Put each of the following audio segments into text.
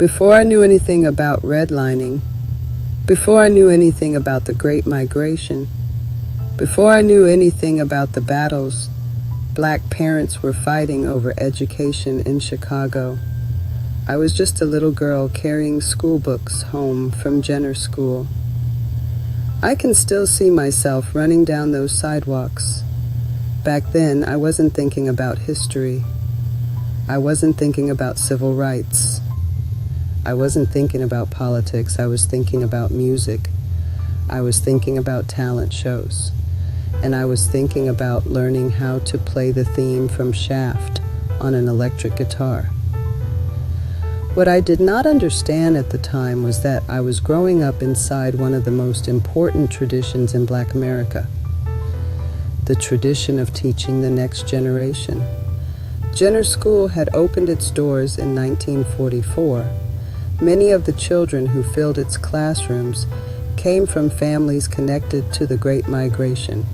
Before I knew anything about redlining, before I knew anything about the Great Migration, before I knew anything about the battles black parents were fighting over education in Chicago, I was just a little girl carrying school books home from Jenner School. I can still see myself running down those sidewalks. Back then, I wasn't thinking about history. I wasn't thinking about civil rights. I wasn't thinking about politics. I was thinking about music. I was thinking about talent shows. And I was thinking about learning how to play the theme from Shaft on an electric guitar. What I did not understand at the time was that I was growing up inside one of the most important traditions in Black America, the tradition of teaching the next generation. Jenner School had opened its doors in 1944. Many of the children who filled its classrooms came from families connected to the Great Migration.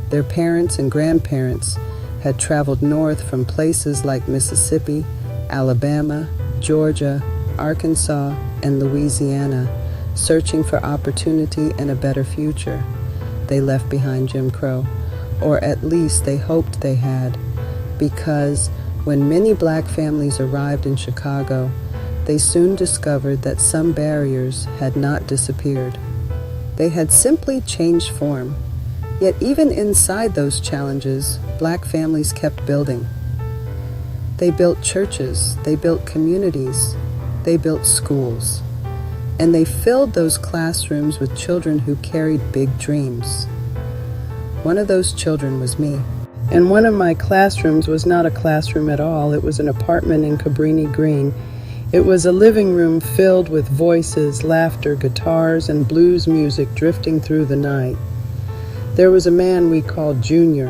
Their parents and grandparents had traveled north from places like Mississippi, Alabama, Georgia, Arkansas, and Louisiana, searching for opportunity and a better future. They left behind Jim Crow, or at least they hoped they had, because when many black families arrived in Chicago, they soon discovered that some barriers had not disappeared. They had simply changed form. Yet even inside those challenges, black families kept building. They built churches, they built communities, they built schools, and they filled those classrooms with children who carried big dreams. One of those children was me. And one of my classrooms was not a classroom at all. It was an apartment in Cabrini Green. It was a living room filled with voices, laughter, guitars, and blues music drifting through the night. There was a man we called Junior.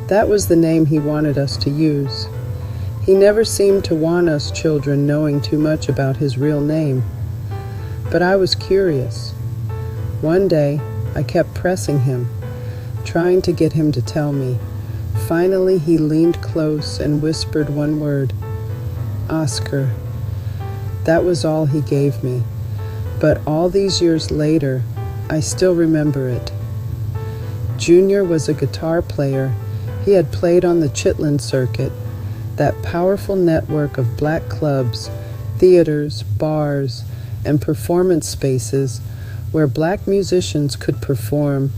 That was the name he wanted us to use. He never seemed to want us children knowing too much about his real name. But I was curious. One day, I kept pressing him, trying to get him to tell me. Finally, he leaned close and whispered one word, Oscar. That was all he gave me. But all these years later, I still remember it. Junior was a guitar player. He had played on the Chitlin circuit, that powerful network of black clubs, theaters, bars, and performance spaces where black musicians could perform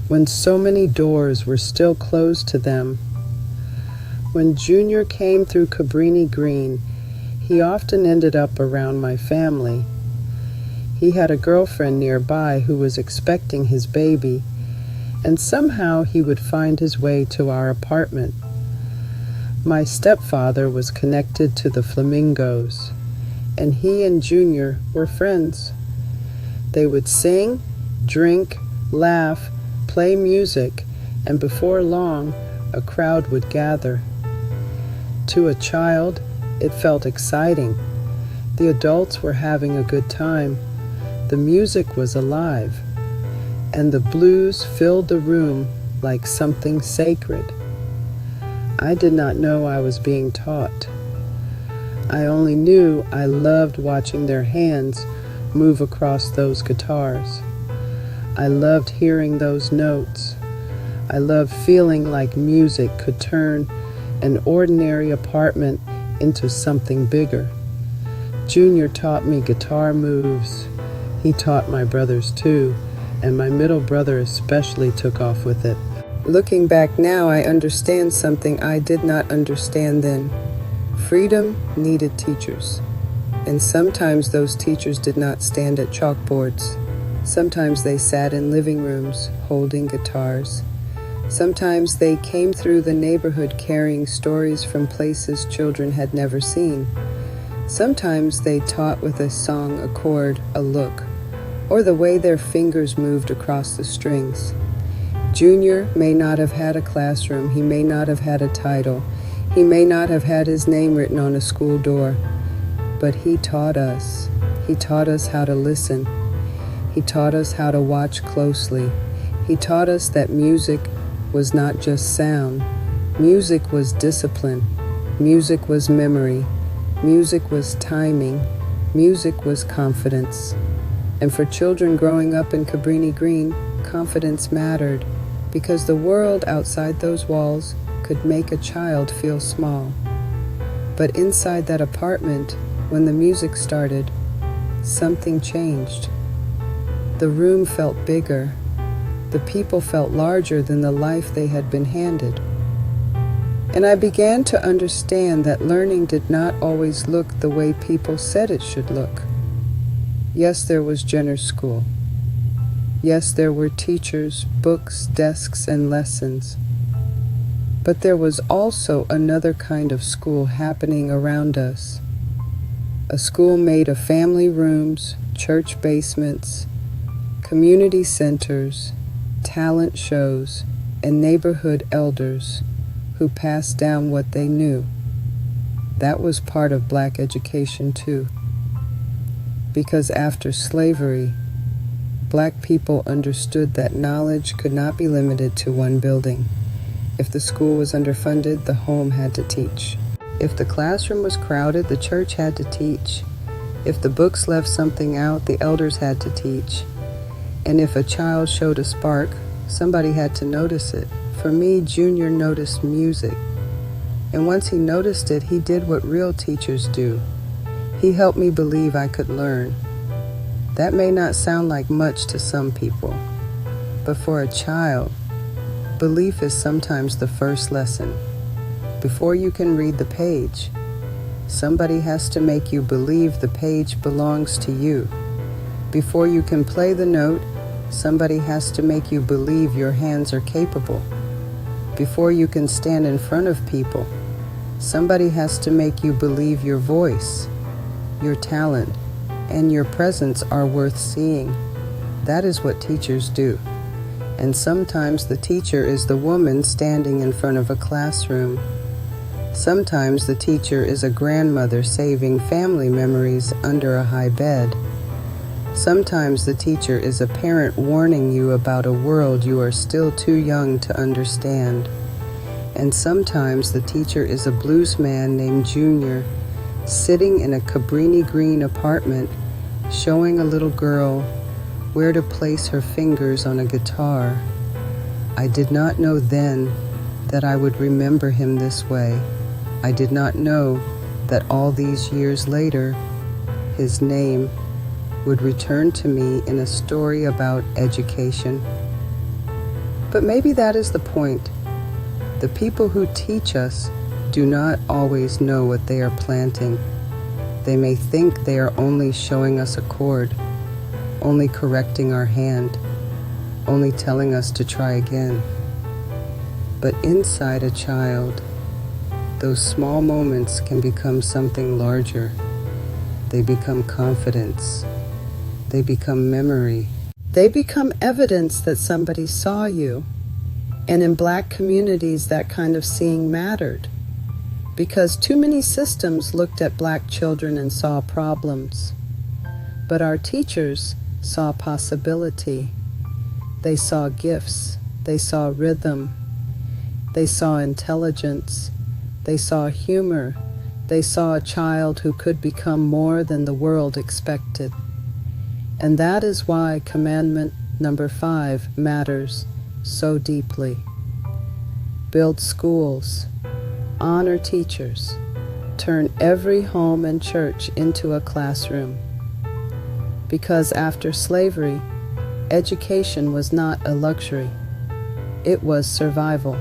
when so many doors were still closed to them. When Junior came through Cabrini Green, he often ended up around my family. He had a girlfriend nearby who was expecting his baby, and somehow he would find his way to our apartment. My stepfather was connected to the Flamingos, and he and Junior were friends. They would sing, drink, laugh, play music, and before long, a crowd would gather. To a child, it felt exciting. The adults were having a good time. The music was alive, and the blues filled the room like something sacred. I did not know I was being taught. I only knew I loved watching their hands move across those guitars. I loved hearing those notes. I loved feeling like music could turn an ordinary apartment into something bigger. Junior taught me guitar moves. He taught my brothers too, and my middle brother especially took off with it. Looking back now, I understand something I did not understand then. Freedom needed teachers, and sometimes those teachers did not stand at chalkboards. Sometimes they sat in living rooms holding guitars. Sometimes they came through the neighborhood carrying stories from places children had never seen. Sometimes they taught with a song, a chord, a look, or the way their fingers moved across the strings. Junior may not have had a classroom. He may not have had a title. He may not have had his name written on a school door. But he taught us. He taught us how to listen. He taught us how to watch closely. He taught us that music was not just sound. Music was discipline. Music was memory. Music was timing. Music was confidence. And for children growing up in Cabrini Green, confidence mattered because the world outside those walls could make a child feel small. But inside that apartment, when the music started, something changed. The room felt bigger. The people felt larger than the life they had been handed. And I began to understand that learning did not always look the way people said it should look. Yes, there was Jenner's school. Yes, there were teachers, books, desks, and lessons. But there was also another kind of school happening around us. A school made of family rooms, church basements, community centers, talent shows, and neighborhood elders who passed down what they knew. That was part of Black education too. Because after slavery, Black people understood that knowledge could not be limited to one building. If the school was underfunded, the home had to teach. If the classroom was crowded, the church had to teach. If the books left something out, the elders had to teach. And if a child showed a spark, somebody had to notice it. For me, Junior noticed music. And once he noticed it, he did what real teachers do. He helped me believe I could learn. That may not sound like much to some people, but for a child, belief is sometimes the first lesson. Before you can read the page, somebody has to make you believe the page belongs to you. Before you can play the note, somebody has to make you believe your hands are capable. Before you can stand in front of people, somebody has to make you believe your voice, your talent, and your presence are worth seeing. That is what teachers do. And sometimes the teacher is the woman standing in front of a classroom. Sometimes the teacher is a grandmother saving family memories under a high bed. Sometimes the teacher is a parent warning you about a world you are still too young to understand. And sometimes the teacher is a blues man named Junior, sitting in a Cabrini Green apartment, showing a little girl where to place her fingers on a guitar. I did not know then that I would remember him this way. I did not know that all these years later, his name would return to me in a story about education. But maybe that is the point. The people who teach us do not always know what they are planting. They may think they are only showing us a chord, only correcting our hand, only telling us to try again. But inside a child, those small moments can become something larger. They become confidence. They become memory. They become evidence that somebody saw you. And in Black communities, that kind of seeing mattered. Because too many systems looked at Black children and saw problems. But our teachers saw possibility. They saw gifts. They saw rhythm. They saw intelligence. They saw humor. They saw a child who could become more than the world expected. And that is why Commandment number 5 matters so deeply. Build schools, honor teachers, turn every home and church into a classroom. Because after slavery, education was not a luxury. It was survival.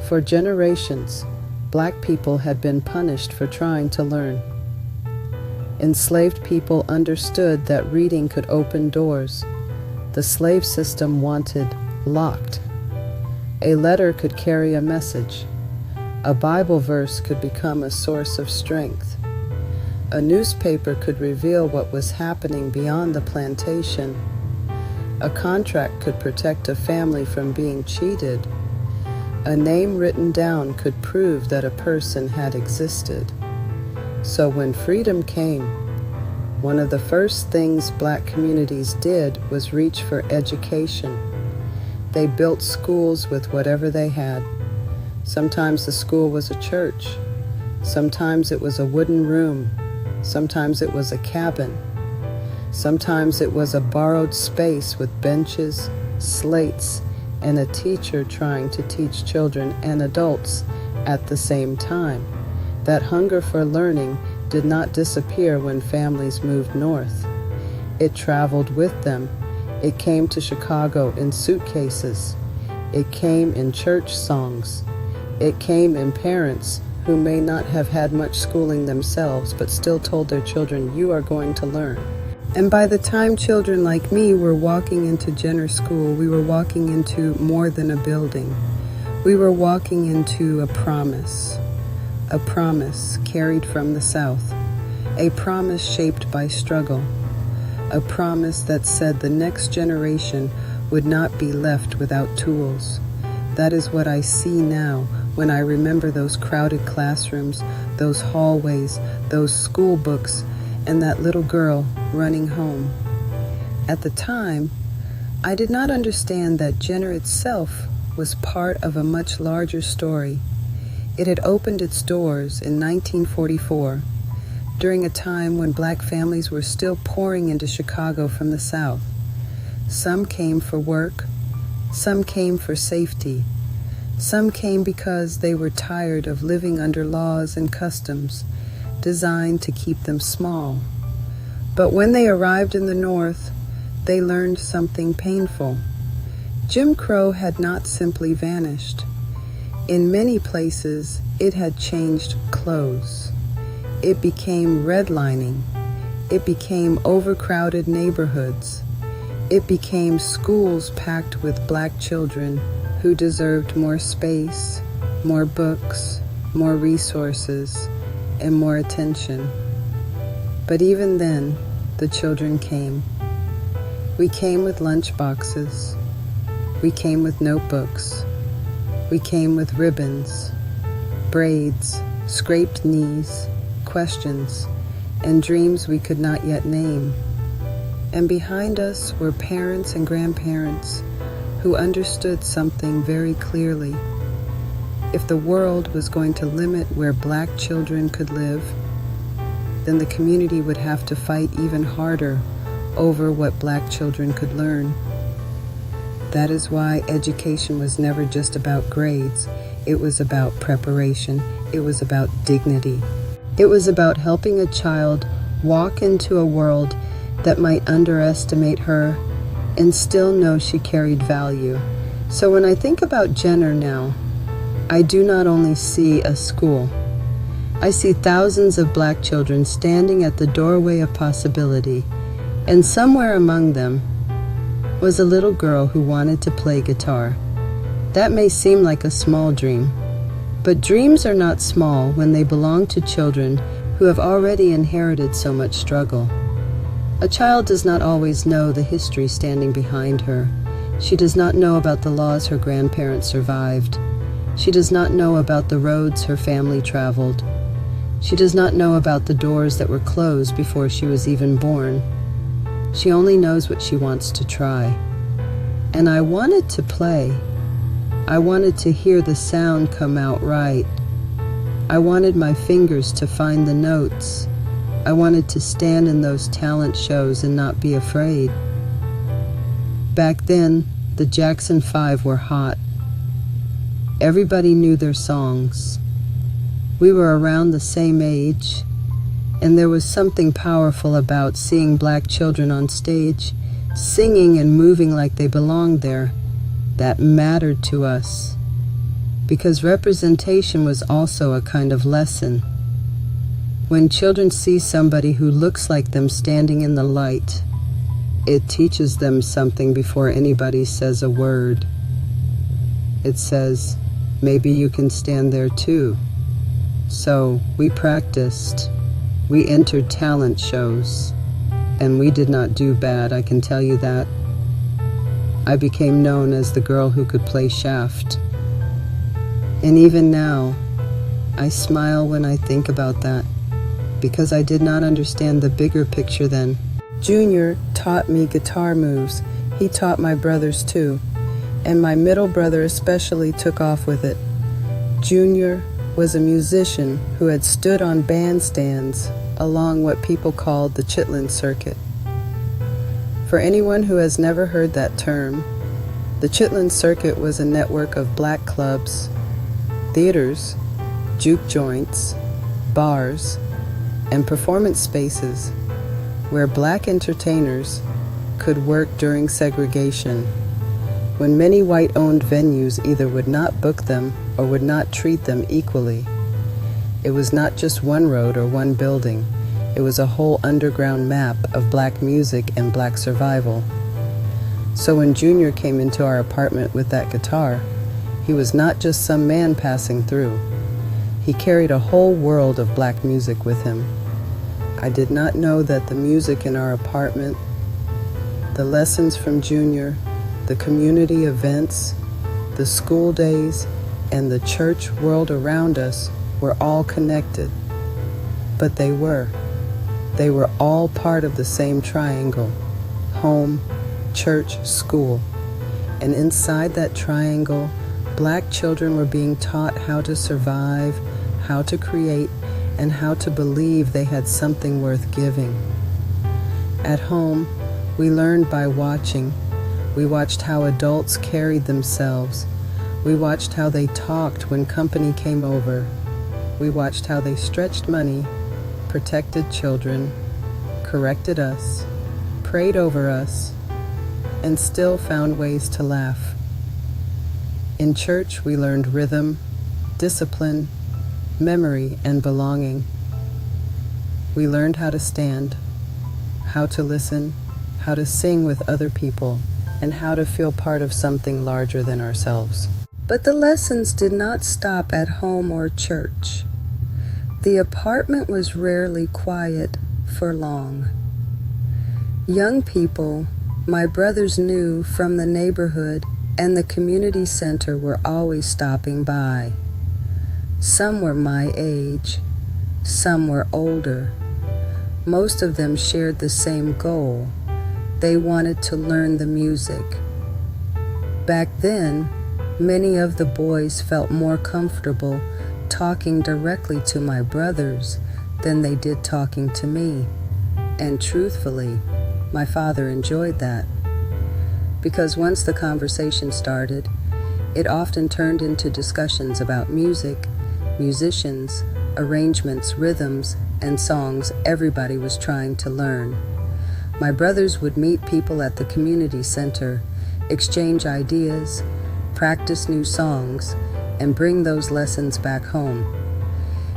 For generations, Black people had been punished for trying to learn. Enslaved people understood that reading could open doors. The slave system wanted locked. A letter could carry a message. A Bible verse could become a source of strength. A newspaper could reveal what was happening beyond the plantation. A contract could protect a family from being cheated. A name written down could prove that a person had existed. So when freedom came, one of the first things Black communities did was reach for education. They built schools with whatever they had. Sometimes the school was a church. Sometimes it was a wooden room. Sometimes it was a cabin. Sometimes it was a borrowed space with benches, slates, and a teacher trying to teach children and adults at the same time. That hunger for learning did not disappear when families moved north. It traveled with them. It came to Chicago in suitcases. It came in church songs. It came in parents who may not have had much schooling themselves, but still told their children, "You are going to learn." And by the time children like me were walking into Jenner School, we were walking into more than a building. We were walking into a promise carried from the South, a promise shaped by struggle, a promise that said the next generation would not be left without tools. That is what I see now when I remember those crowded classrooms, those hallways, those school books, and that little girl running home. At the time, I did not understand that Jenner itself was part of a much larger story. It had opened its doors in 1944, during a time when black families were still pouring into Chicago from the South. Some came for work, some came for safety, some came because they were tired of living under laws and customs designed to keep them small. But when they arrived in the North, they learned something painful. Jim Crow had not simply vanished. In many places, it had changed clothes. It became redlining. It became overcrowded neighborhoods. It became schools packed with black children who deserved more space, more books, more resources, and more attention. But even then, the children came. We came with lunch boxes. We came with notebooks. We came with ribbons, braids, scraped knees, questions, and dreams we could not yet name. And behind us were parents and grandparents who understood something very clearly. If the world was going to limit where black children could live, then the community would have to fight even harder over what black children could learn. That is why education was never just about grades. It was about preparation. It was about dignity. It was about helping a child walk into a world that might underestimate her and still know she carried value. So when I think about Jenner now, I do not only see a school. I see thousands of black children standing at the doorway of possibility, and somewhere among them was a little girl who wanted to play guitar. That may seem like a small dream, but dreams are not small when they belong to children who have already inherited so much struggle. A child does not always know the history standing behind her. She does not know about the laws her grandparents survived. She does not know about the roads her family traveled. She does not know about the doors that were closed before she was even born. She only knows what she wants to try. And I wanted to play. I wanted to hear the sound come out right. I wanted my fingers to find the notes. I wanted to stand in those talent shows and not be afraid. Back then, the Jackson 5 were hot. Everybody knew their songs. We were around the same age, and there was something powerful about seeing black children on stage, singing and moving like they belonged there, that mattered to us. Because representation was also a kind of lesson. When children see somebody who looks like them standing in the light, it teaches them something before anybody says a word. It says, maybe you can stand there too. So we practiced. We entered talent shows, and we did not do bad, I can tell you that. I became known as the girl who could play shaft. And even now, I smile when I think about that, because I did not understand the bigger picture then. Junior taught me guitar moves. He taught my brothers too, and my middle brother especially took off with it. Junior, was a musician who had stood on bandstands along what people called the Chitlin Circuit. For anyone who has never heard that term, the Chitlin Circuit was a network of black clubs, theaters, juke joints, bars, and performance spaces where black entertainers could work during segregation, when many white-owned venues either would not book them or would not treat them equally. It was not just one road or one building. It was a whole underground map of black music and black survival. So when Junior came into our apartment with that guitar, he was not just some man passing through. He carried a whole world of black music with him. I did not know that the music in our apartment, the lessons from Junior, the community events, the school days, and the church world around us were all connected. But they were. They were all part of the same triangle: home, church, school. And inside that triangle, black children were being taught how to survive, how to create, and how to believe they had something worth giving. At home, we learned by watching. We watched how adults carried themselves. We watched how they talked when company came over. We watched how they stretched money, protected children, corrected us, prayed over us, and still found ways to laugh. In church, we learned rhythm, discipline, memory, and belonging. We learned how to stand, how to listen, how to sing with other people, and how to feel part of something larger than ourselves. But the lessons did not stop at home or church. The apartment was rarely quiet for long. Young people my brothers knew from the neighborhood and the community center were always stopping by. Some were my age, some were older. Most of them shared the same goal. They wanted to learn the music. Back then, many of the boys felt more comfortable talking directly to my brothers than they did talking to me. And truthfully, my father enjoyed that. Because once the conversation started, it often turned into discussions about music, musicians, arrangements, rhythms, and songs everybody was trying to learn. My brothers would meet people at the community center, exchange ideas, practice new songs, and bring those lessons back home.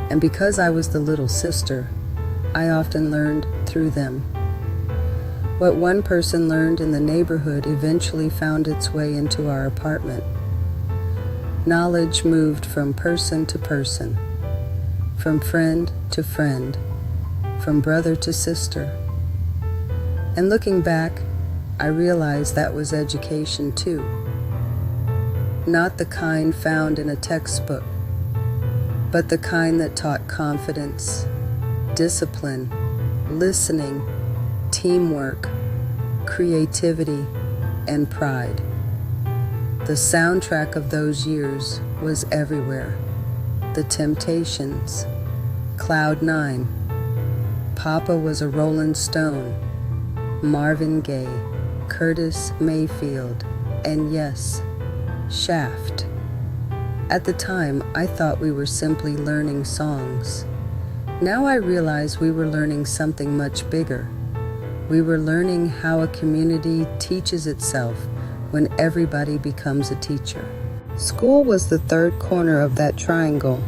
And because I was the little sister, I often learned through them. What one person learned in the neighborhood eventually found its way into our apartment. Knowledge moved from person to person, from friend to friend, from brother to sister. And looking back, I realized that was education too. Not the kind found in a textbook, but the kind that taught confidence, discipline, listening, teamwork, creativity, and pride. The soundtrack of those years was everywhere. The Temptations, Cloud 9, Papa Was a Rolling Stone, Marvin Gaye, Curtis Mayfield, and yes, Shaft. At the time, I thought we were simply learning songs. Now I realize we were learning something much bigger. We were learning how a community teaches itself when everybody becomes a teacher. School was the third corner of that triangle,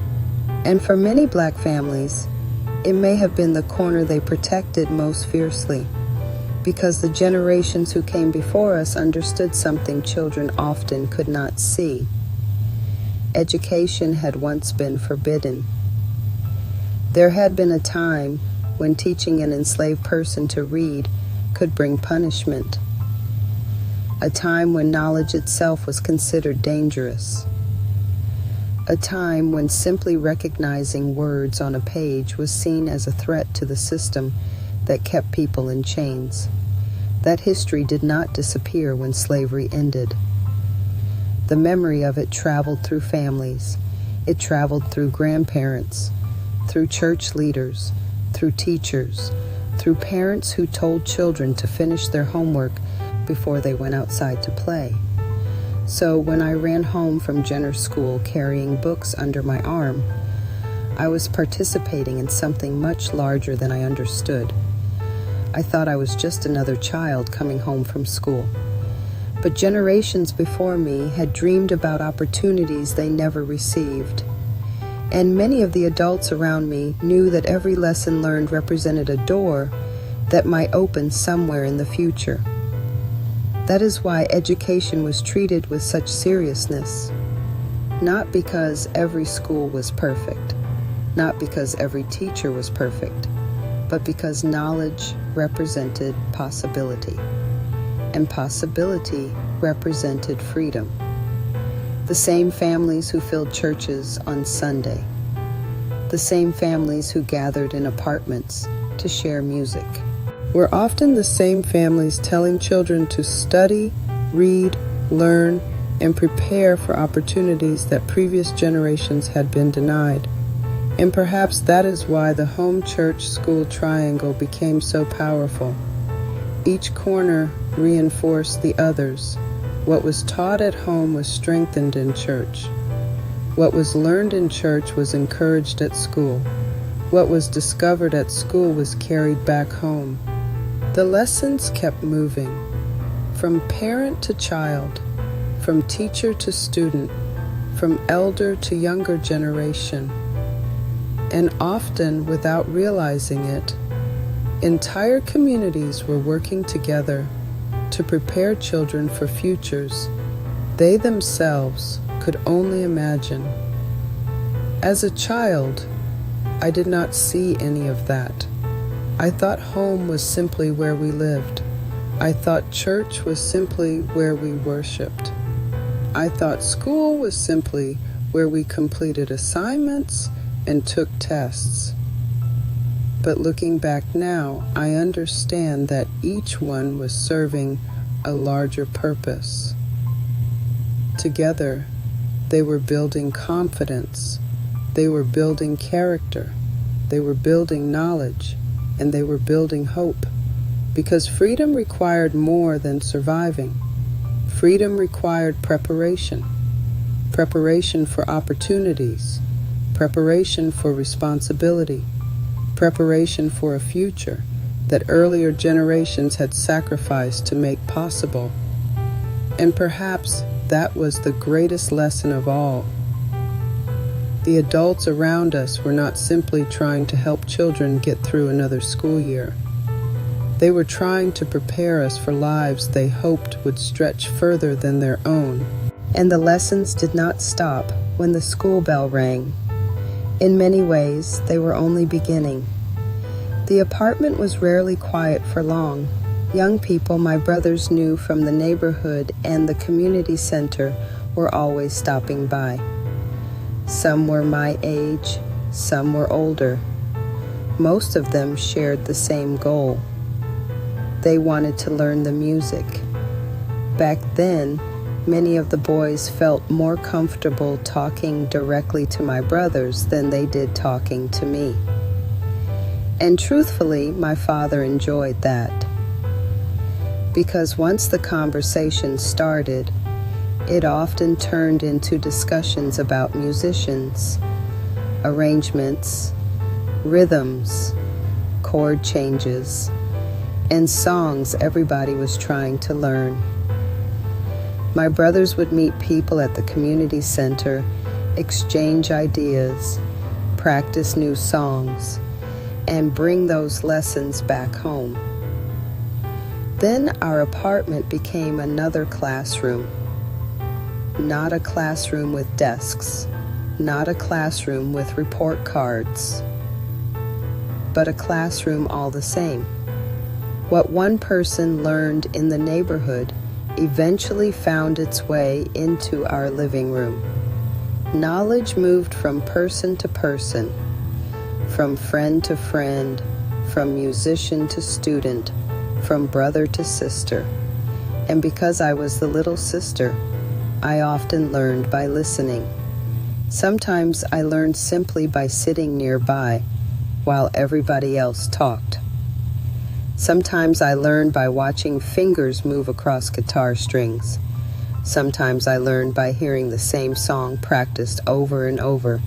and for many black families, it may have been the corner they protected most fiercely, because the generations who came before us understood something children often could not see. Education had once been forbidden. There had been a time when teaching an enslaved person to read could bring punishment. A time when knowledge itself was considered dangerous. A time when simply recognizing words on a page was seen as a threat to the system that kept people in chains. That history did not disappear when slavery ended. The memory of it traveled through families. It traveled through grandparents, through church leaders, through teachers, through parents who told children to finish their homework before they went outside to play. So when I ran home from Jenner School carrying books under my arm, I was participating in something much larger than I understood. I thought I was just another child coming home from school. But generations before me had dreamed about opportunities they never received. And many of the adults around me knew that every lesson learned represented a door that might open somewhere in the future. That is why education was treated with such seriousness. Not because every school was perfect, not because every teacher was perfect, but because knowledge represented possibility, and possibility represented freedom. The same families who filled churches on Sunday, the same families who gathered in apartments to share music, were often the same families telling children to study, read, learn, and prepare for opportunities that previous generations had been denied. And perhaps that is why the home church school triangle became so powerful. Each corner reinforced the others. What was taught at home was strengthened in church. What was learned in church was encouraged at school. What was discovered at school was carried back home. The lessons kept moving, from parent to child, from teacher to student, from elder to younger generation. And often, without realizing it, entire communities were working together to prepare children for futures they themselves could only imagine. As a child, I did not see any of that. I thought home was simply where we lived. I thought church was simply where we worshiped. I thought school was simply where we completed assignments and took tests. But looking back now, I understand that each one was serving a larger purpose. Together, they were building confidence, they were building character, they were building knowledge, and they were building hope. Because freedom required more than surviving. Freedom required preparation. Preparation for opportunities. Preparation for responsibility. Preparation for a future that earlier generations had sacrificed to make possible. And perhaps that was the greatest lesson of all. The adults around us were not simply trying to help children get through another school year. They were trying to prepare us for lives they hoped would stretch further than their own. And the lessons did not stop when the school bell rang. In many ways, they were only beginning. The apartment was rarely quiet for long. Young people my brothers knew from the neighborhood and the community center were always stopping by. Some were my age, some were older. Most of them shared the same goal. They wanted to learn the music. Back then, many of the boys felt more comfortable talking directly to my brothers than they did talking to me. And truthfully, my father enjoyed that. Because once the conversation started, it often turned into discussions about musicians, arrangements, rhythms, chord changes, and songs everybody was trying to learn. My brothers would meet people at the community center, exchange ideas, practice new songs, and bring those lessons back home. Then our apartment became another classroom. Not a classroom with desks, not a classroom with report cards, but a classroom all the same. What one person learned in the neighborhood eventually found its way into our living room. Knowledge moved from person to person, from friend to friend, from musician to student, from brother to sister. And because I was the little sister, I often learned by listening. Sometimes I learned simply by sitting nearby while everybody else talked. Sometimes I learned by watching fingers move across guitar strings. Sometimes I learned by hearing the same song practiced over and over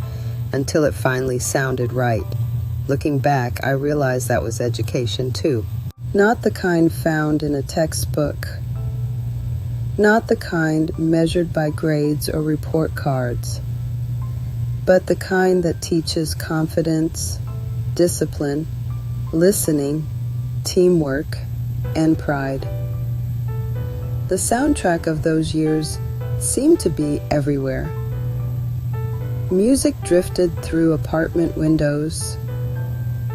until it finally sounded right. Looking back, I realized that was education too. Not the kind found in a textbook. Not the kind measured by grades or report cards, but the kind that teaches confidence, discipline, listening, teamwork, and pride. The soundtrack of those years seemed to be everywhere. Music drifted through apartment windows.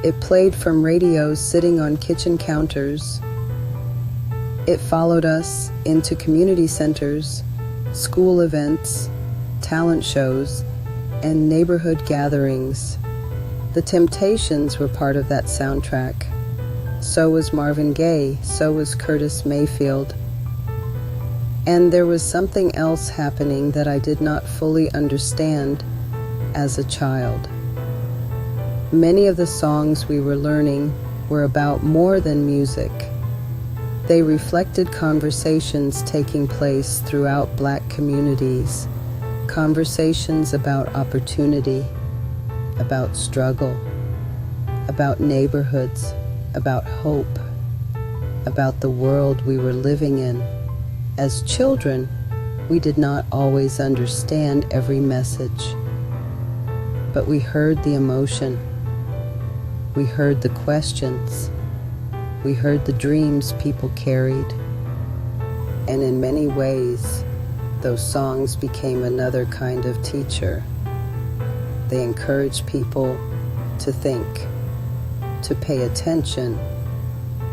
It played from radios sitting on kitchen counters. It followed us into community centers, school events, talent shows, and neighborhood gatherings. The Temptations were part of that soundtrack. So was Marvin Gaye, so was Curtis Mayfield. And there was something else happening that I did not fully understand as a child. Many of the songs we were learning were about more than music. They reflected conversations taking place throughout Black communities, conversations about opportunity, about struggle, about neighborhoods, about hope, about the world we were living in. As children, we did not always understand every message, but we heard the emotion. We heard the questions. We heard the dreams people carried. And in many ways, those songs became another kind of teacher. They encouraged people to think, to pay attention,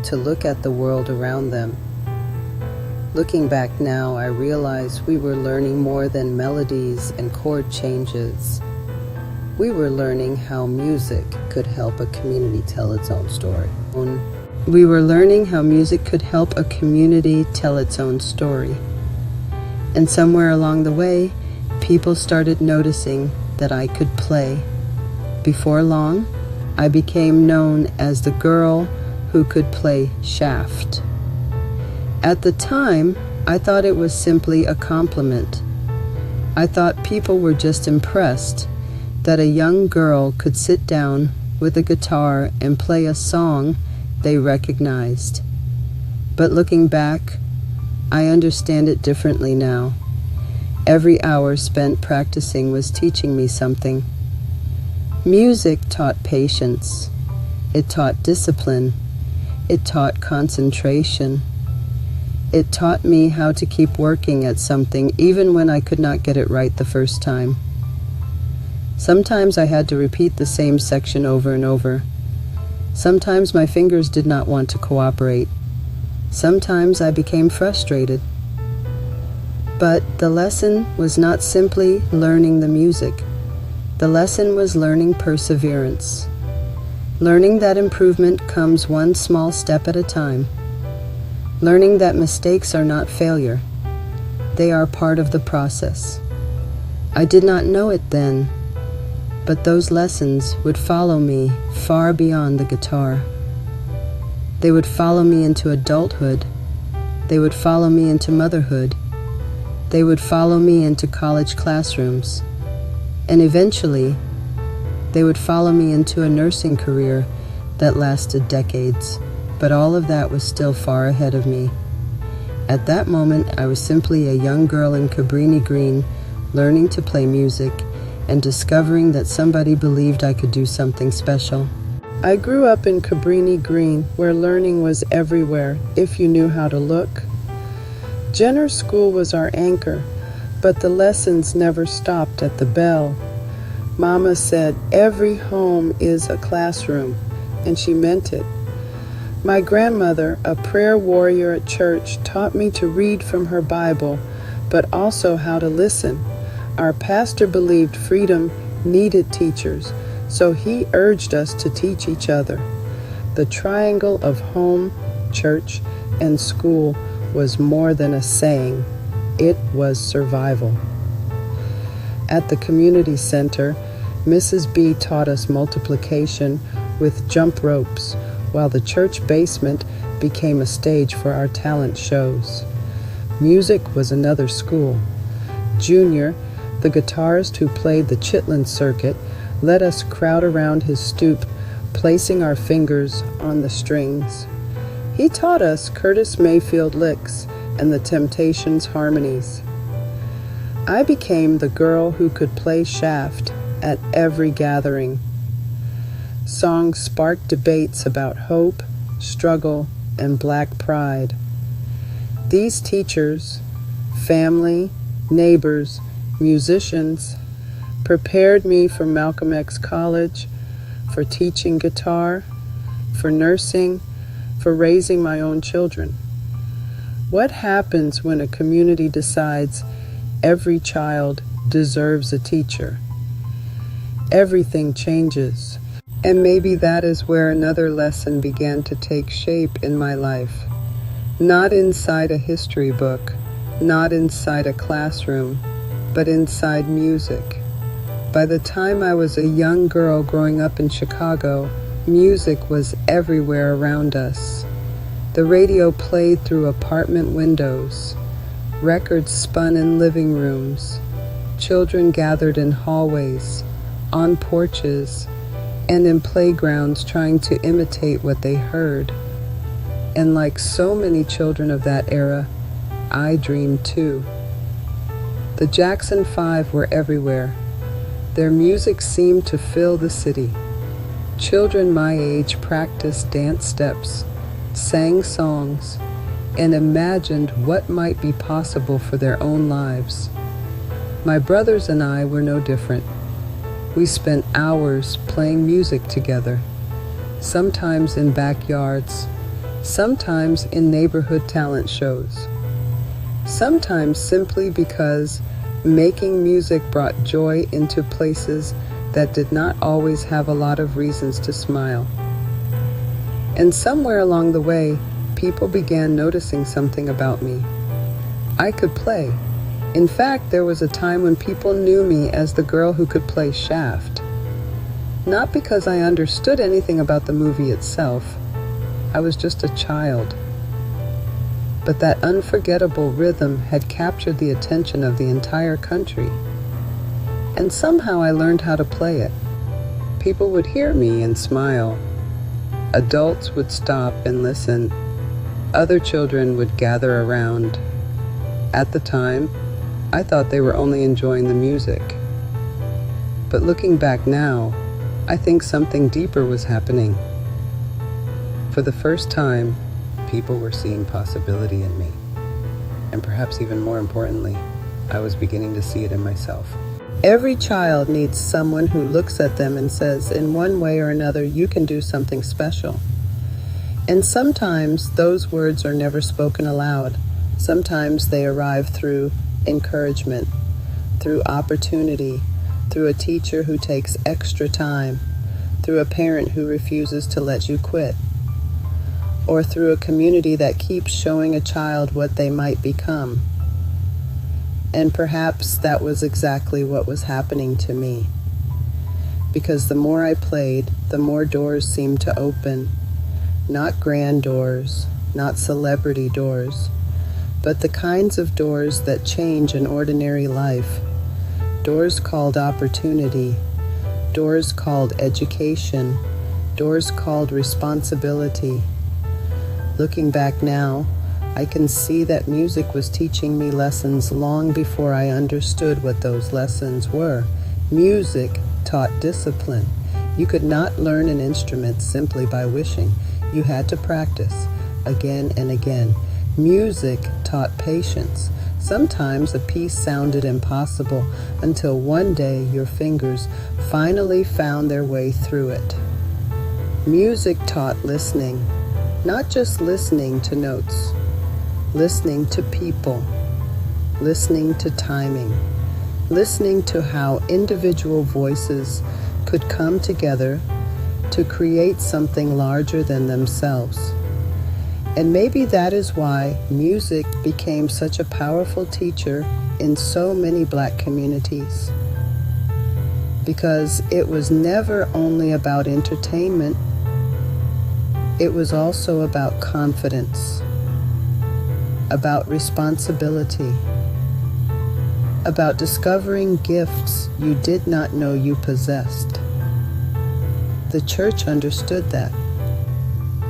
to look at the world around them. Looking back now, I realize we were learning more than melodies and chord changes. We were learning how music could help a community tell its own story. We were learning how music could help a community tell its own story. And somewhere along the way, people started noticing that I could play. Before long, I became known as the girl who could play shaft. At the time, I thought it was simply a compliment. I thought people were just impressed that a young girl could sit down with a guitar and play a song they recognized. But looking back, I understand it differently now. Every hour spent practicing was teaching me something. Music taught patience. It taught discipline. It taught concentration. It taught me how to keep working at something even when I could not get it right the first time. Sometimes I had to repeat the same section over and over. Sometimes my fingers did not want to cooperate. Sometimes I became frustrated. But the lesson was not simply learning the music. The lesson was learning perseverance. Learning that improvement comes one small step at a time. Learning that mistakes are not failure. They are part of the process. I did not know it then, but those lessons would follow me far beyond the guitar. They would follow me into adulthood. They would follow me into motherhood. They would follow me into college classrooms. And eventually, they would follow me into a nursing career that lasted decades. But all of that was still far ahead of me. At that moment, I was simply a young girl in Cabrini Green, learning to play music and discovering that somebody believed I could do something special. I grew up in Cabrini Green, where learning was everywhere, if you knew how to look. Jenner School was our anchor, but the lessons never stopped at the bell. Mama said every home is a classroom, and she meant it. My grandmother, a prayer warrior at church, taught me to read from her Bible, but also how to listen. Our pastor believed freedom needed teachers, so he urged us to teach each other. The triangle of home, church, and school was more than a saying. It was survival. At the community center, Mrs. B taught us multiplication with jump ropes, while the church basement became a stage for our talent shows. Music was another school. Junior, the guitarist who played the Chitlin circuit, let us crowd around his stoop, placing our fingers on the strings. He taught us Curtis Mayfield licks and the Temptations harmonies. I became the girl who could play shaft at every gathering. Songs sparked debates about hope, struggle, and black pride. These teachers, family, neighbors, musicians, prepared me for Malcolm X College, for teaching guitar, for nursing, for raising my own children. What happens when a community decides every child deserves a teacher? Everything changes. And maybe that is where another lesson began to take shape in my life. Not inside a history book, not inside a classroom, but inside music. By the time I was a young girl growing up in Chicago, music was everywhere around us. The radio played through apartment windows. Records spun in living rooms. Children gathered in hallways, on porches, and in playgrounds trying to imitate what they heard. And like so many children of that era, I dreamed too. The Jackson 5 were everywhere. Their music seemed to fill the city. Children my age practiced dance steps, sang songs, and imagined what might be possible for their own lives. My brothers and I were no different. We spent hours playing music together, sometimes in backyards, sometimes in neighborhood talent shows, sometimes simply because making music brought joy into places that did not always have a lot of reasons to smile. And somewhere along the way, people began noticing something about me. I could play. In fact, there was a time when people knew me as the girl who could play shaft. Not because I understood anything about the movie itself. I was just a child. But that unforgettable rhythm had captured the attention of the entire country. And somehow I learned how to play it. People would hear me and smile. Adults would stop and listen. Other children would gather around. At the time, I thought they were only enjoying the music. But looking back now, I think something deeper was happening. For the first time, people were seeing possibility in me. And perhaps even more importantly, I was beginning to see it in myself. Every child needs someone who looks at them and says, in one way or another, you can do something special. And sometimes those words are never spoken aloud. Sometimes they arrive through encouragement, through opportunity, through a teacher who takes extra time, through a parent who refuses to let you quit, or through a community that keeps showing a child what they might become. And perhaps that was exactly what was happening to me. Because the more I played, the more doors seemed to open. Not grand doors, not celebrity doors, but the kinds of doors that change an ordinary life. Doors called opportunity, doors called education, doors called responsibility. Looking back now, I can see that music was teaching me lessons long before I understood what those lessons were. Music taught discipline. You could not learn an instrument simply by wishing. You had to practice again and again. Music taught patience. Sometimes a piece sounded impossible until one day your fingers finally found their way through it. Music taught listening, not just listening to notes, listening to people, listening to timing, listening to how individual voices could come together to create something larger than themselves. And maybe that is why music became such a powerful teacher in so many Black communities. because it was never only about entertainment, it was also about confidence, about responsibility, about discovering gifts you did not know you possessed. The church understood that.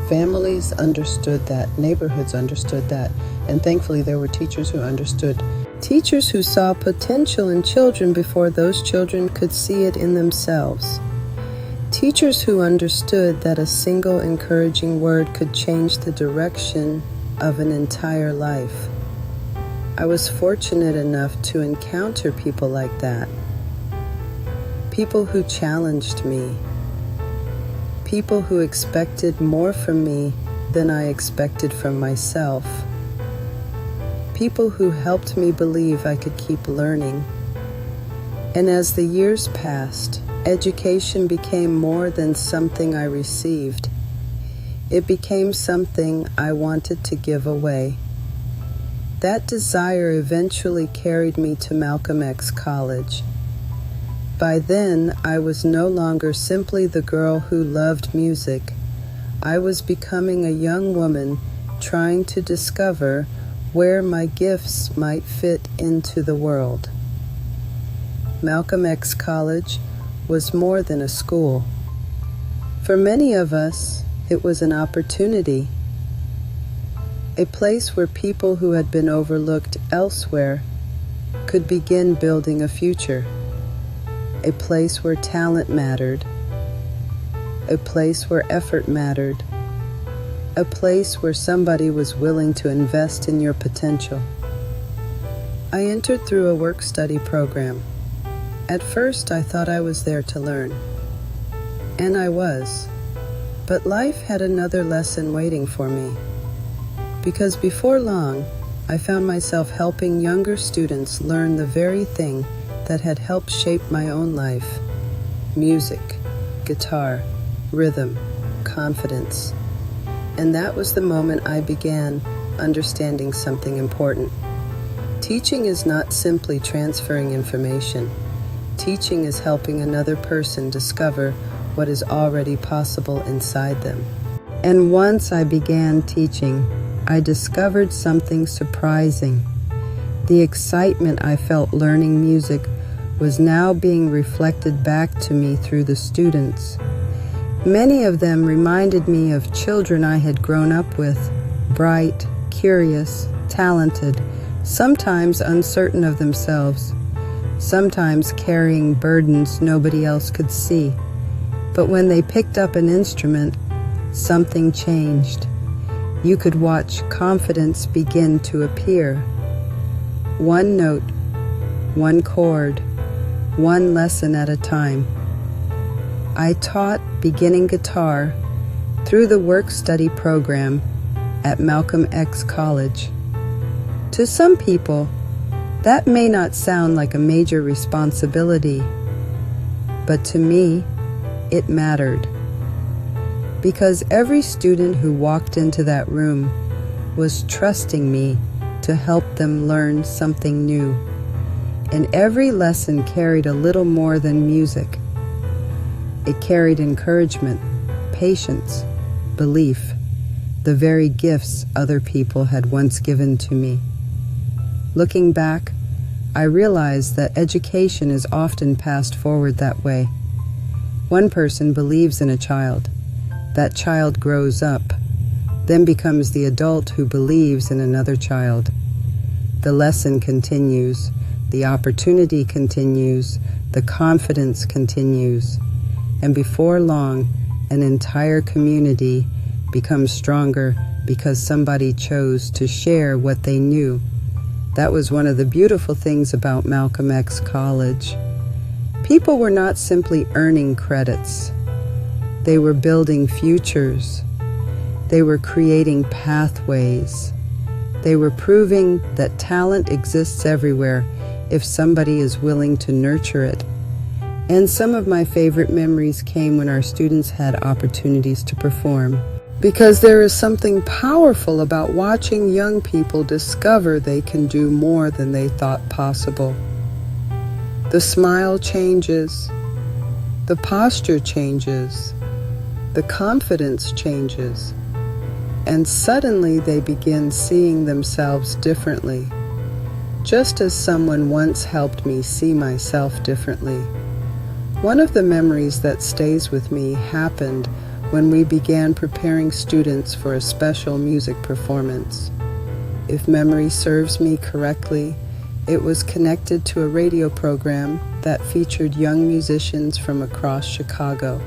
Families understood that. Neighborhoods understood that. And thankfully there were teachers who understood. Teachers who saw potential in children before those children could see it in themselves. Teachers who understood that a single encouraging word could change the direction of an entire life. I was fortunate enough to encounter people like that. People who challenged me. People who expected more from me than I expected from myself. People who helped me believe I could keep learning. And as the years passed, education became more than something I received. It became something I wanted to give away. That desire eventually carried me to Malcolm X College. By then, I was no longer simply the girl who loved music. I was becoming a young woman trying to discover where my gifts might fit into the world. Malcolm X College was more than a school. For many of us, it was an opportunity. A place where people who had been overlooked elsewhere could begin building a future. A place where talent mattered. A place where effort mattered. A place where somebody was willing to invest in your potential. I entered through a work-study program. At first, I thought I was there to learn. And I was. But life had another lesson waiting for me. Because before long, I found myself helping younger students learn the very thing that had helped shape my own life: music, guitar, rhythm, confidence. And that was the moment I began understanding something important. Teaching is not simply transferring information. Teaching is helping another person discover what is already possible inside them. And once I began teaching, I discovered something surprising. The excitement I felt learning music was now being reflected back to me through the students. Many of them reminded me of children I had grown up with, bright, curious, talented, sometimes uncertain of themselves, sometimes carrying burdens nobody else could see. But when they picked up an instrument, something changed. You could watch confidence begin to appear. One note, one chord, one lesson at a time. I taught beginning guitar through the work-study program at Malcolm X College. To some people, that may not sound like a major responsibility, but to me, it mattered. Because every student who walked into that room was trusting me to help them learn something new. And every lesson carried a little more than music. It carried encouragement, patience, belief, the very gifts other people had once given to me. Looking back, I realized that education is often passed forward that way. One person believes in a child. That child grows up, then becomes the adult who believes in another child. The lesson continues, the opportunity continues, the confidence continues. And before long, an entire community becomes stronger because somebody chose to share what they knew. That was one of the beautiful things about Malcolm X College. People were not simply earning credits. They were building futures. They were creating pathways. They were proving that talent exists everywhere if somebody is willing to nurture it. And some of my favorite memories came when our students had opportunities to perform. Because there is something powerful about watching young people discover they can do more than they thought possible. The smile changes, The posture changes, the confidence changes, and suddenly they begin seeing themselves differently, just as someone once helped me see myself differently. One of the memories that stays with me happened when we began preparing students for a special music performance. If memory serves me correctly, it was connected to a radio program that featured young musicians from across Chicago.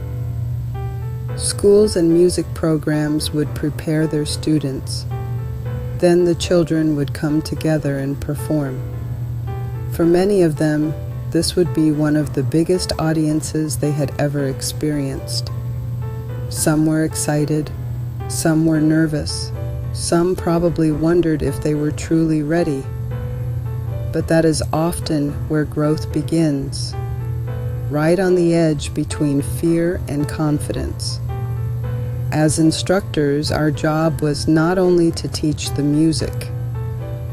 Schools and music programs would prepare their students. Then the children would come together and perform. For many of them, this would be one of the biggest audiences they had ever experienced. Some were excited, some were nervous, some probably wondered if they were truly ready. But that is often where growth begins, right on the edge between fear and confidence. As instructors, our job was not only to teach the music.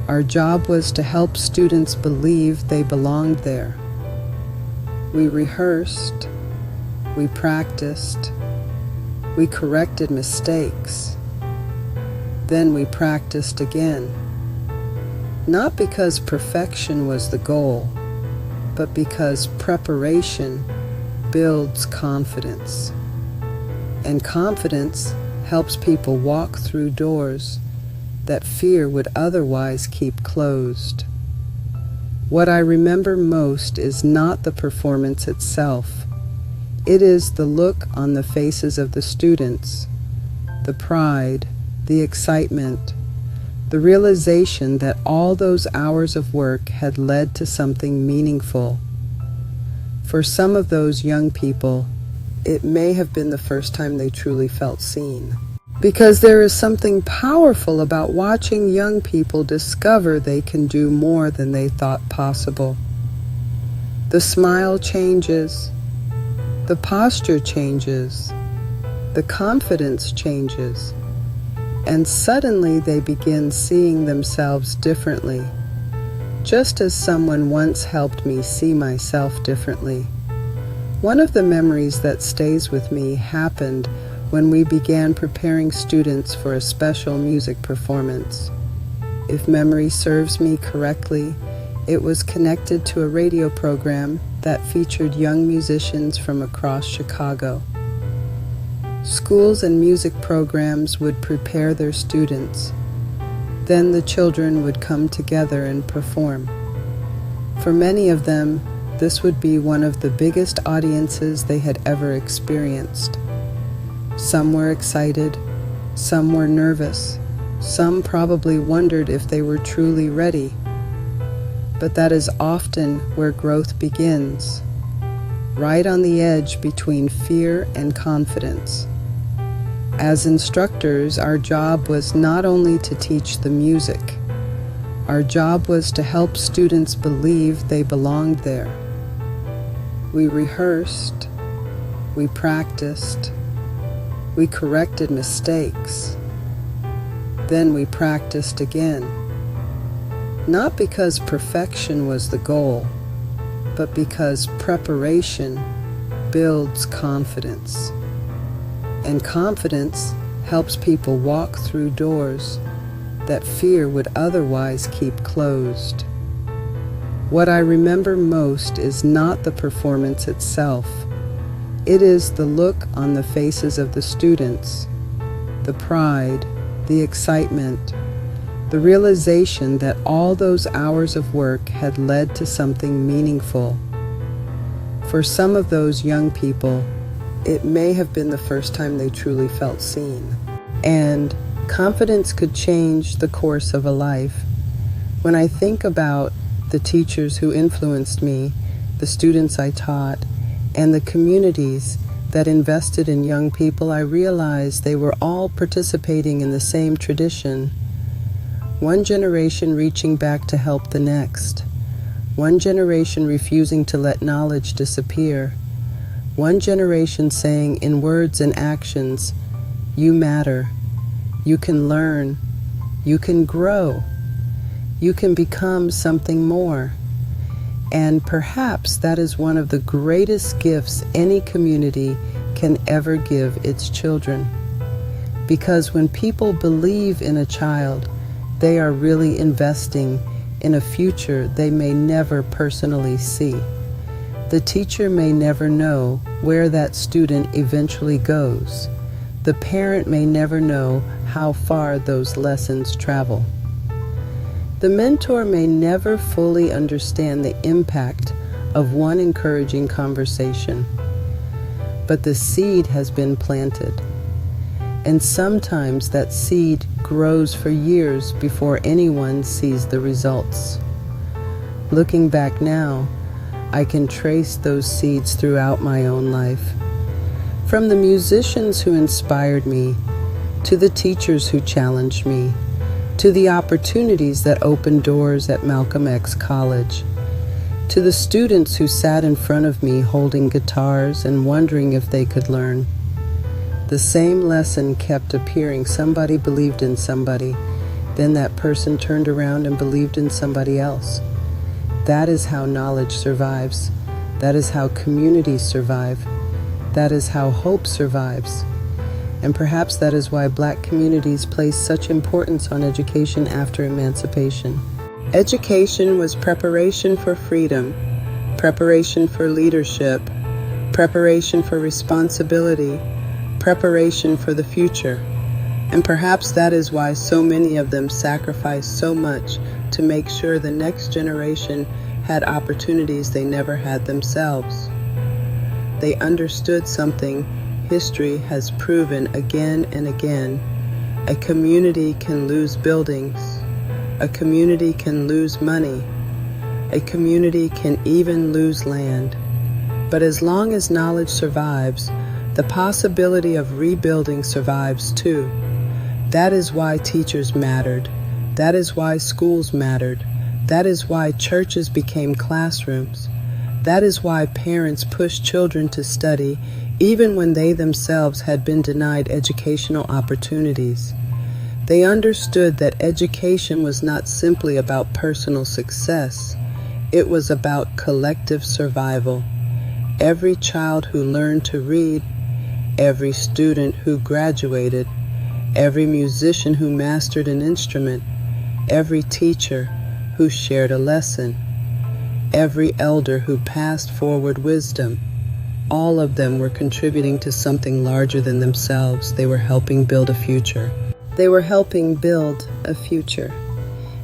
Our job was to help students believe they belonged there. We rehearsed, we practiced, we corrected mistakes. Then we practiced again. Not because perfection was the goal, but because preparation builds confidence. And confidence helps people walk through doors that fear would otherwise keep closed. What I remember most is not the performance itself. It is the look on the faces of the students, the pride, the excitement, the realization that all those hours of work had led to something meaningful. For some of those young people, it may have been the first time they truly felt seen. Because there is something powerful about watching young people discover they can do more than they thought possible. The smile changes, the posture changes, the confidence changes, and suddenly they begin seeing themselves differently, just as someone once helped me see myself differently. One of the memories that stays with me happened when we began preparing students for a special music performance. If memory serves me correctly, it was connected to a radio program that featured young musicians from across Chicago. Schools and music programs would prepare their students. Then the children would come together and perform. For many of them, this would be one of the biggest audiences they had ever experienced. Some were excited, some were nervous, some probably wondered if they were truly ready. But that is often where growth begins, right on the edge between fear and confidence. As instructors, our job was not only to teach the music. Our job was to help students believe they belonged there. We rehearsed, we practiced, we corrected mistakes. Then we practiced again. Not because perfection was the goal, but because preparation builds confidence. And confidence helps people walk through doors that fear would otherwise keep closed. What I remember most is not the performance itself. It is the look on the faces of the students, the pride, the excitement, the realization that all those hours of work had led to something meaningful. For some of those young people, it may have been the first time they truly felt seen. And confidence could change the course of a life. When I think about the teachers who influenced me, the students I taught, and the communities that invested in young people, I realized they were all participating in the same tradition. One generation reaching back to help the next. One generation refusing to let knowledge disappear. One generation saying in words and actions, "You matter. You can learn. You can grow. You can become something more." And perhaps that is one of the greatest gifts any community can ever give its children. Because when people believe in a child, they are really investing in a future they may never personally see. The teacher may never know where that student eventually goes. The parent may never know how far those lessons travel. The mentor may never fully understand the impact of one encouraging conversation, but the seed has been planted. And sometimes that seed grows for years before anyone sees the results. Looking back now, I can trace those seeds throughout my own life. From the musicians who inspired me, to the teachers who challenged me, to the opportunities that opened doors at Malcolm X College, to the students who sat in front of me holding guitars and wondering if they could learn. The same lesson kept appearing. Somebody believed in somebody, then that person turned around and believed in somebody else. That is how knowledge survives. That is how communities survive. That is how hope survives. And perhaps that is why Black communities place such importance on education after emancipation. Education was preparation for freedom, preparation for leadership, preparation for responsibility, preparation for the future. And perhaps that is why so many of them sacrificed so much to make sure the next generation had opportunities they never had themselves. They understood something history has proven again and again. A community can lose buildings. A community can lose money. A community can even lose land. But as long as knowledge survives, the possibility of rebuilding survives too. That is why teachers mattered. That is why schools mattered. That is why churches became classrooms. That is why parents pushed children to study even when they themselves had been denied educational opportunities. They understood that education was not simply about personal success. It was about collective survival. Every child who learned to read, every student who graduated, every musician who mastered an instrument, every teacher who shared a lesson, every elder who passed forward wisdom, all of them were contributing to something larger than themselves. They were helping build a future. They were helping build a future.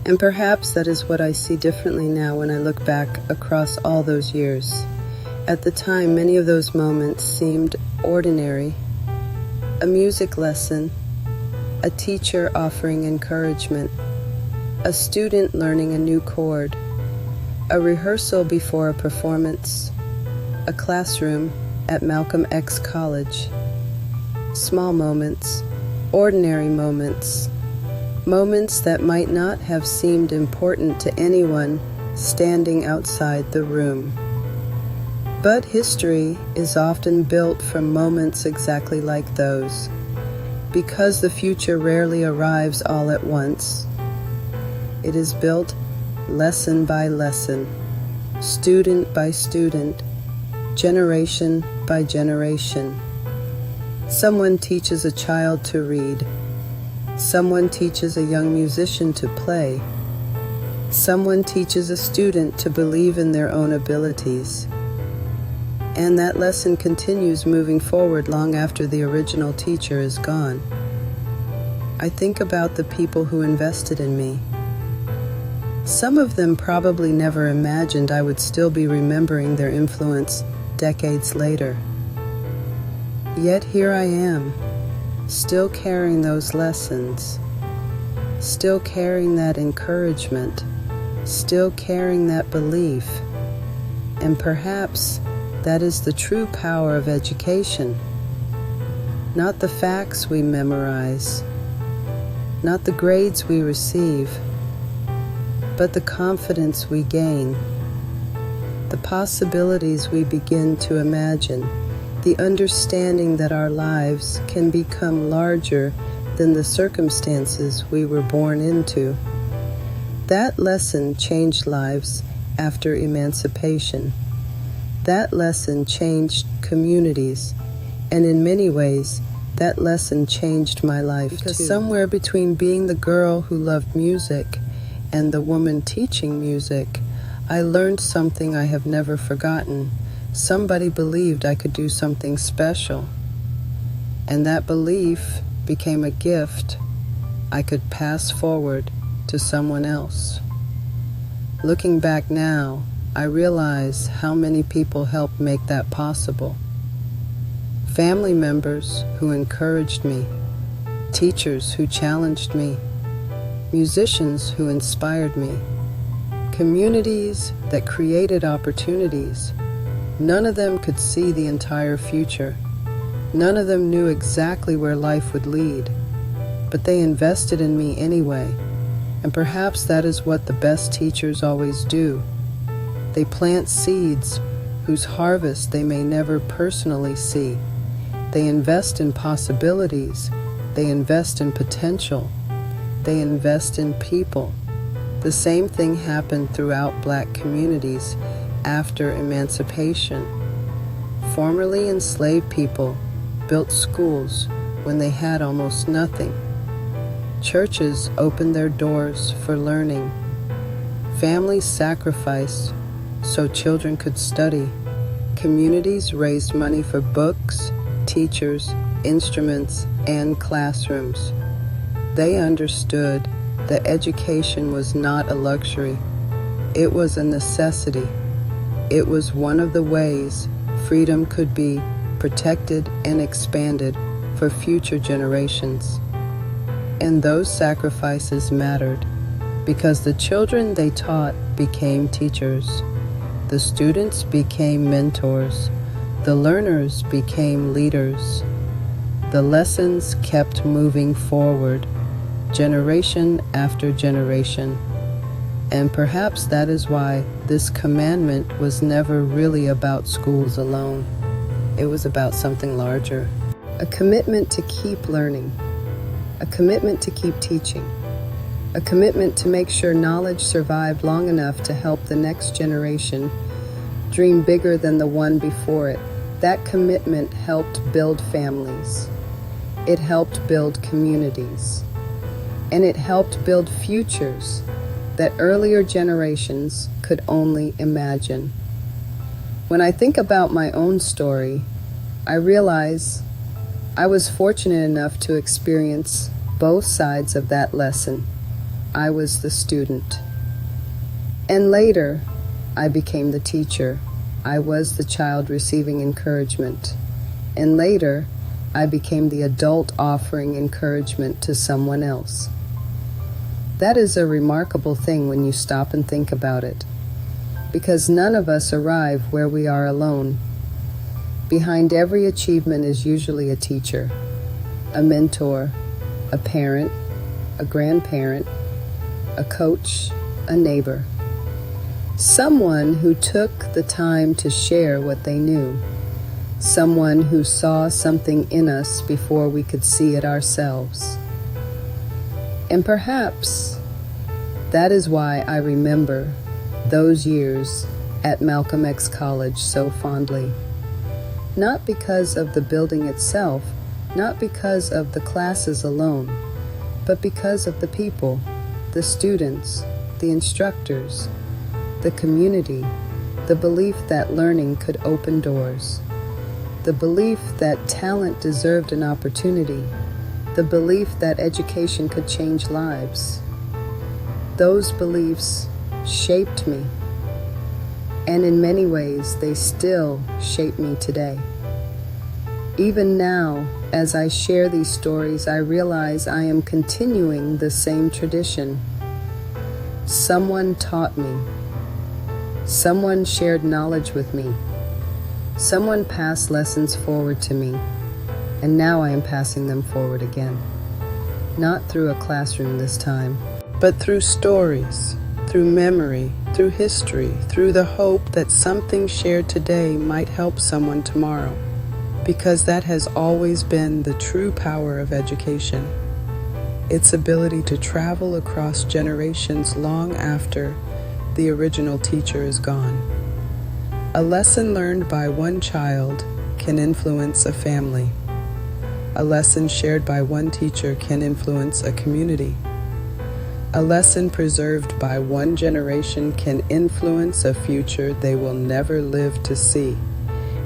And perhaps that is what I see differently now when I look back across all those years. At the time, many of those moments seemed ordinary. A music lesson, a teacher offering encouragement, a student learning a new chord, a rehearsal before a performance, a classroom at Malcolm X College. Small moments, ordinary moments, moments that might not have seemed important to anyone standing outside the room. But history is often built from moments exactly like those. Because the future rarely arrives all at once, it is built lesson by lesson, student by student, generation by generation. Someone teaches a child to read. Someone teaches a young musician to play. Someone teaches a student to believe in their own abilities. And that lesson continues moving forward long after the original teacher is gone. I think about the people who invested in me. Some of them probably never imagined I would still be remembering their influence decades later. Yet here I am, still carrying those lessons, still carrying that encouragement, still carrying that belief. And perhaps that is the true power of education. Not the facts we memorize, not the grades we receive, but the confidence we gain, the possibilities we begin to imagine, the understanding that our lives can become larger than the circumstances we were born into. That lesson changed lives after emancipation. That lesson changed communities, and in many ways, that lesson changed my life because too. Somewhere between being the girl who loved music and the woman teaching music, I learned something I have never forgotten. Somebody believed I could do something special, and that belief became a gift I could pass forward to someone else. Looking back now, I realize how many people helped make that possible. Family members who encouraged me, teachers who challenged me, musicians who inspired me, communities that created opportunities. None of them could see the entire future. None of them knew exactly where life would lead, but they invested in me anyway, and perhaps that is what the best teachers always do. They plant seeds whose harvest they may never personally see. They invest in possibilities. They invest in potential. They invest in people. The same thing happened throughout Black communities after emancipation. Formerly enslaved people built schools when they had almost nothing. Churches opened their doors for learning. Families sacrificed so children could study. Communities raised money for books, teachers, instruments, and classrooms. They understood that education was not a luxury. It was a necessity. It was one of the ways freedom could be protected and expanded for future generations. And those sacrifices mattered because the children they taught became teachers. The students became mentors. The learners became leaders. The lessons kept moving forward, generation after generation. And perhaps that is why this commandment was never really about schools alone. It was about something larger. A commitment to keep learning. A commitment to keep teaching. A commitment to make sure knowledge survived long enough to help the next generation dream bigger than the one before it. That commitment helped build families. It helped build communities. And it helped build futures that earlier generations could only imagine. When I think about my own story, I realize I was fortunate enough to experience both sides of that lesson. I was the student. And later, I became the teacher. I was the child receiving encouragement. And later, I became the adult offering encouragement to someone else. That is a remarkable thing when you stop and think about it, because none of us arrive where we are alone. Behind every achievement is usually a teacher, a mentor, a parent, a grandparent, a coach, a neighbor. Someone who took the time to share what they knew. Someone who saw something in us before we could see it ourselves. And perhaps that is why I remember those years at Malcolm X College so fondly. Not because of the building itself, not because of the classes alone, but because of the people, the students, the instructors, the community, the belief that learning could open doors, the belief that talent deserved an opportunity, the belief that education could change lives. Those beliefs shaped me, and in many ways they still shape me today. Even now, as I share these stories, I realize I am continuing the same tradition. Someone taught me. Someone shared knowledge with me. Someone passed lessons forward to me, and now I am passing them forward again. Not through a classroom this time, but through stories, through memory, through history, through the hope that something shared today might help someone tomorrow. Because that has always been the true power of education. Its ability to travel across generations long after the original teacher is gone. A lesson learned by one child can influence a family. A lesson shared by one teacher can influence a community. A lesson preserved by one generation can influence a future they will never live to see.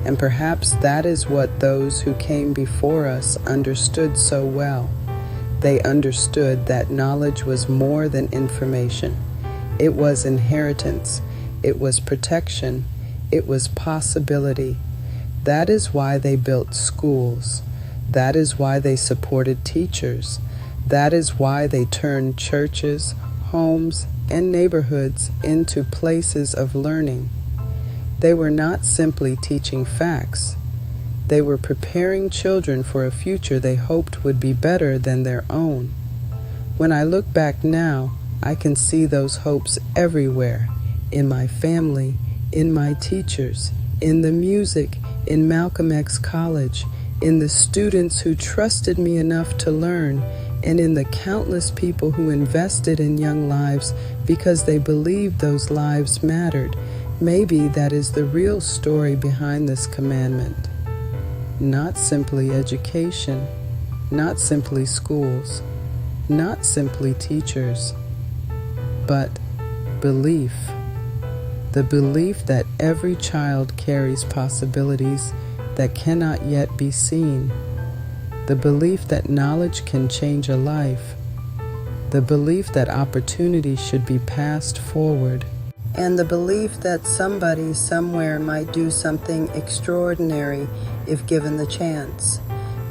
And perhaps that is what those who came before us understood so well. They understood that knowledge was more than information. It was inheritance. It was protection. It was possibility. That is why they built schools. That is why they supported teachers. That is why they turned churches, homes, and neighborhoods into places of learning. They were not simply teaching facts. They were preparing children for a future they hoped would be better than their own. When I look back now, I can see those hopes everywhere, in my family, in my teachers, in the music, in Malcolm X College, in the students who trusted me enough to learn, and in the countless people who invested in young lives because they believed those lives mattered. Maybe that is the real story behind this commandment. Not simply education, not simply schools, not simply teachers, but belief. The belief that every child carries possibilities that cannot yet be seen. The belief that knowledge can change a life. The belief that opportunity should be passed forward. And the belief that somebody somewhere might do something extraordinary if given the chance.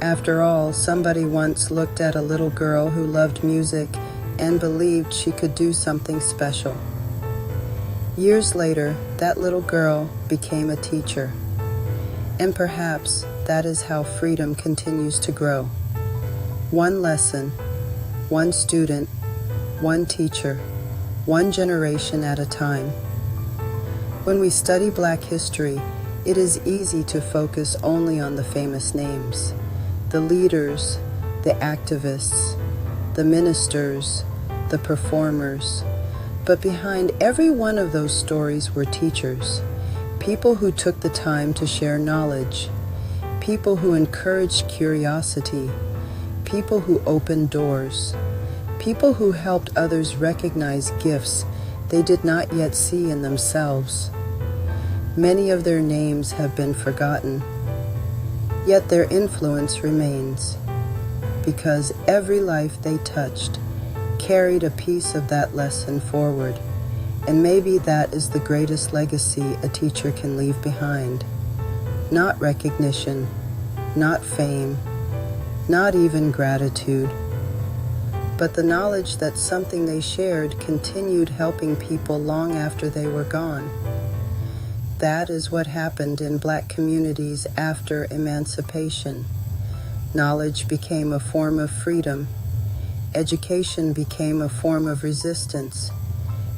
After all, somebody once looked at a little girl who loved music and believed she could do something special. Years later, that little girl became a teacher. And perhaps that is how freedom continues to grow. One lesson, one student, one teacher, one generation at a time. When we study Black history, it is easy to focus only on the famous names, the leaders, the activists, the ministers, the performers. But behind every one of those stories were teachers, people who took the time to share knowledge, people who encouraged curiosity, people who opened doors, people who helped others recognize gifts they did not yet see in themselves. Many of their names have been forgotten, yet their influence remains, because every life they touched carried a piece of that lesson forward. And maybe that is the greatest legacy a teacher can leave behind. Not recognition, not fame, not even gratitude, but the knowledge that something they shared continued helping people long after they were gone. That is what happened in Black communities after emancipation. Knowledge became a form of freedom. Education became a form of resistance.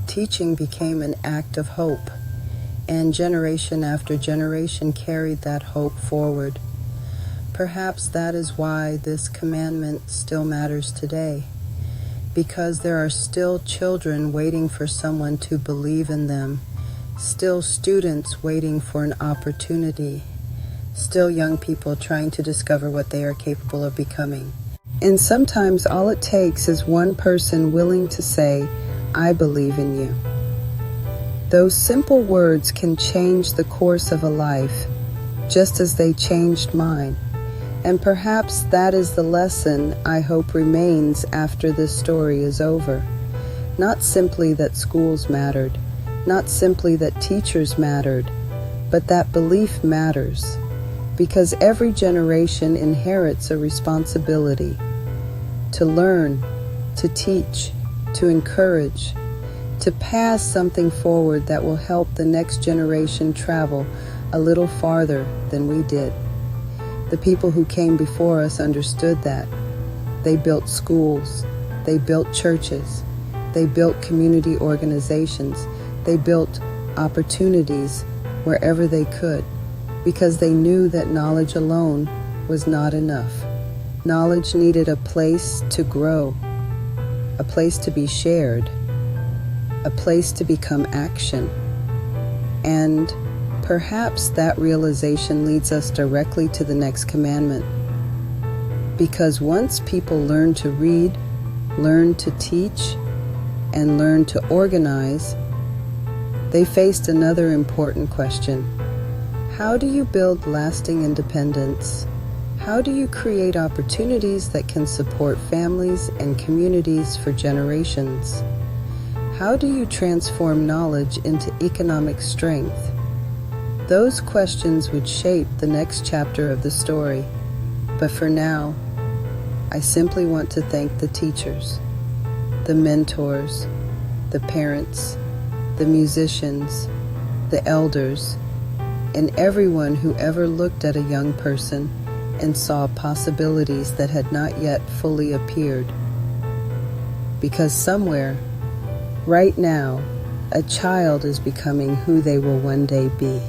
Teaching became an act of hope, and generation after generation carried that hope forward. Perhaps that is why this commandment still matters today, because there are still children waiting for someone to believe in them, still students waiting for an opportunity, still young people trying to discover what they are capable of becoming. And sometimes all it takes is one person willing to say, "I believe in you." Those simple words can change the course of a life, just as they changed mine. And perhaps that is the lesson I hope remains after this story is over. Not simply that schools mattered, not simply that teachers mattered, but that belief matters, because every generation inherits a responsibility to learn, to teach, to encourage, to pass something forward that will help the next generation travel a little farther than we did. The people who came before us understood that. They built schools, they built churches, they built community organizations, they built opportunities wherever they could, because they knew that knowledge alone was not enough. Knowledge needed a place to grow, a place to be shared, a place to become action. And perhaps that realization leads us directly to the next commandment. Because once people learn to read, learn to teach, and learn to organize, they faced another important question. How do you build lasting independence? How do you create opportunities that can support families and communities for generations? How do you transform knowledge into economic strength? Those questions would shape the next chapter of the story. But for now, I simply want to thank the teachers, the mentors, the parents, the musicians, the elders, and everyone who ever looked at a young person and saw possibilities that had not yet fully appeared. Because somewhere, right now, a child is becoming who they will one day be.